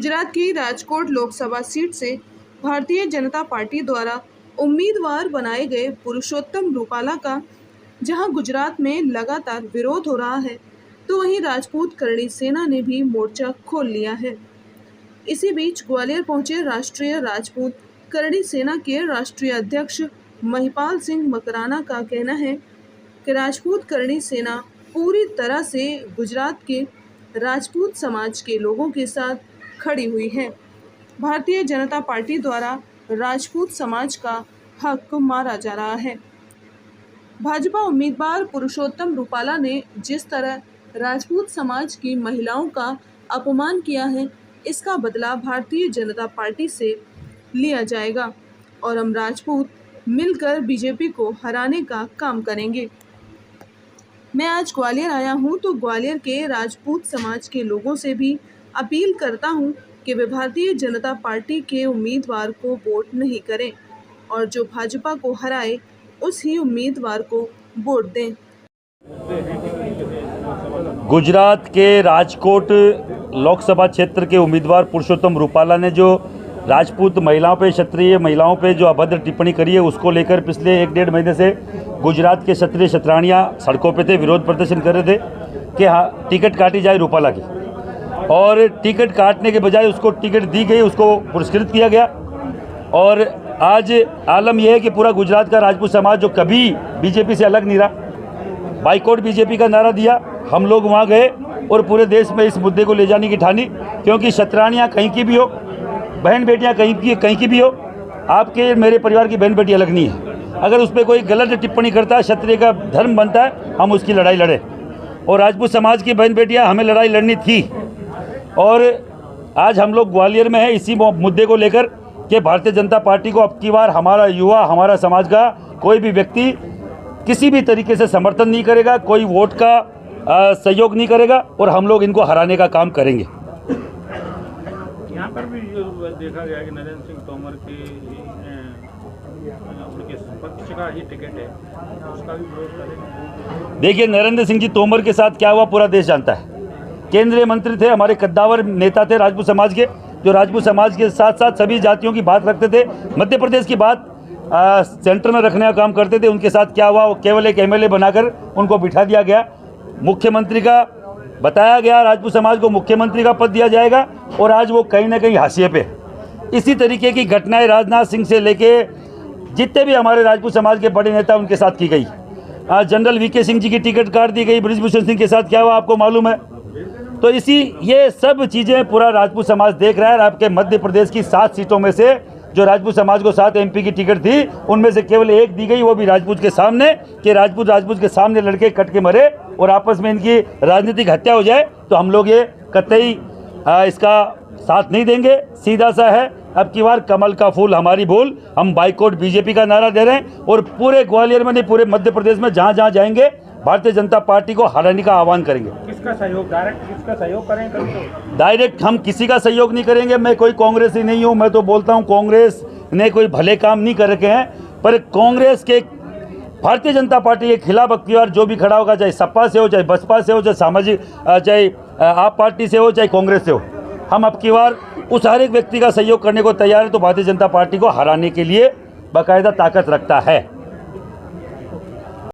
गुजरात की राजकोट लोकसभा सीट से भारतीय जनता पार्टी द्वारा उम्मीदवार बनाए गए पुरुषोत्तम रूपाला का जहां गुजरात में लगातार विरोध हो रहा है, तो वहीं राजपूत करणी सेना ने भी मोर्चा खोल लिया है। इसी बीच ग्वालियर पहुंचे राष्ट्रीय राजपूत करणी सेना के राष्ट्रीय अध्यक्ष महिपाल सिंह मकराना का कहना है कि राजपूत करणी सेना पूरी तरह से गुजरात के राजपूत समाज के लोगों के साथ खड़ी हुई है। भारतीय जनता पार्टी द्वारा राजपूत समाज का हक मारा जा रहा है। भाजपा उम्मीदवार पुरुषोत्तम रूपाला ने जिस तरह राजपूत समाज की महिलाओं का अपमान किया है, इसका बदला भारतीय जनता पार्टी से लिया जाएगा और हम राजपूत मिलकर बीजेपी को हराने का काम करेंगे। मैं आज ग्वालियर आया हूं तो ग्वालियर के राजपूत समाज के लोगों से भी अपील करता हूं कि वे भारतीय जनता पार्टी के उम्मीदवार को वोट नहीं करें और जो भाजपा को हराए उस ही उम्मीदवार को वोट दें। गुजरात के राजकोट लोकसभा क्षेत्र के उम्मीदवार पुरुषोत्तम रूपाला ने जो राजपूत महिलाओं पे, क्षत्रिय महिलाओं पे जो अभद्र टिप्पणी करी है, उसको लेकर पिछले 1-1.5 महीने से गुजरात के क्षत्रिय क्षत्राणियाँ सड़कों पे थे, विरोध प्रदर्शन कर रहे थे कि हाँ, टिकट काटी जाए रूपाला की। और टिकट काटने के बजाय उसको टिकट दी गई, उसको पुरस्कृत किया गया। और आज आलम यह है कि पूरा गुजरात का राजपूत समाज जो कभी बीजेपी से अलग नहीं रहा, बाइकआउट बीजेपी का नारा दिया। हम लोग वहाँ गए और पूरे देश में इस मुद्दे को ले जाने की ठानी, क्योंकि क्षत्राणियाँ कहीं की भी हो, बहन बेटियाँ कहीं की भी हो, आपके मेरे परिवार की बहन बेटी अलग नहीं है। अगर उस पर कोई गलत टिप्पणी करता है, क्षत्रिय का धर्म बनता है, हम उसकी लड़ाई लड़े। और राजपूत समाज की बहन बेटियाँ, हमें लड़ाई लड़नी थी। और आज हम लोग ग्वालियर में हैं इसी मुद्दे को लेकर कि भारतीय जनता पार्टी को अब की बार हमारा युवा, हमारा समाज का कोई भी व्यक्ति किसी भी तरीके से समर्थन नहीं करेगा, कोई वोट का सहयोग नहीं करेगा और हम लोग इनको हराने का काम करेंगे। यहाँ पर भी जो देखा गया कि नरेंद्र सिंह तोमर के उनके पक्ष का ही टिकट है, उसका भी विरोध करेंगे। देखिए, नरेंद्र सिंह जी तोमर के साथ क्या हुआ पूरा देश जानता है। केंद्रीय मंत्री थे, हमारे कद्दावर नेता थे राजपूत समाज के, जो राजपूत समाज के साथ साथ सभी जातियों की बात रखते थे, मध्य प्रदेश की बात सेंटर में रखने का काम करते थे। उनके साथ क्या हुआ, वो केवल एक एमएलए बनाकर उनको बिठा दिया गया। मुख्यमंत्री का बताया गया, राजपूत समाज को मुख्यमंत्री का पद दिया जाएगा और आज वो कहीं ना कहीं हाशिए पे। इसी तरीके की घटनाएं राजनाथ सिंह से लेके जितने भी हमारे राजपूत समाज के बड़े नेता उनके साथ की गई। जनरल वीके सिंह जी की टिकट काट दी गई, बृजभूषण सिंह के साथ क्या हुआ आपको मालूम है। तो ये सब चीज़ें पूरा राजपूत समाज देख रहा है। आपके मध्य प्रदेश की 7 सीटों में से जो राजपूत समाज को 7 MP की टिकट थी, उनमें से केवल 1 दी गई, वो भी राजपूत के सामने, कि राजपूत के सामने लड़के कट के मरे और आपस में इनकी राजनीतिक हत्या हो जाए। तो हम लोग ये कतई इसका साथ नहीं देंगे। सीधा सा है, अब की बार कमल का फूल हमारी भूल। हम बाइकआउट बीजेपी का नारा दे रहे हैं और पूरे ग्वालियर में नहीं, पूरे मध्य प्रदेश में जहाँ जहाँ जाएंगे भारतीय जनता पार्टी को हराने का आह्वान करेंगे। किसका सहयोग, डायरेक्ट किसका सहयोग करेंगे? डायरेक्ट हम किसी का सहयोग नहीं करेंगे। मैं कोई कांग्रेस ही नहीं हूँ। मैं तो बोलता हूँ कांग्रेस ने कोई भले काम नहीं कर रखे हैं, पर कांग्रेस के भारतीय जनता पार्टी के खिलाफ अब की बार जो भी खड़ा होगा, चाहे सपा से हो, चाहे बसपा से हो, चाहे सामाजिक, चाहे आप पार्टी से हो, चाहे कांग्रेस से हो, हम अब की बार उस हर एक व्यक्ति का सहयोग करने को तैयार है। तो भारतीय जनता पार्टी को हराने के लिए बाकायदा ताकत रखता है।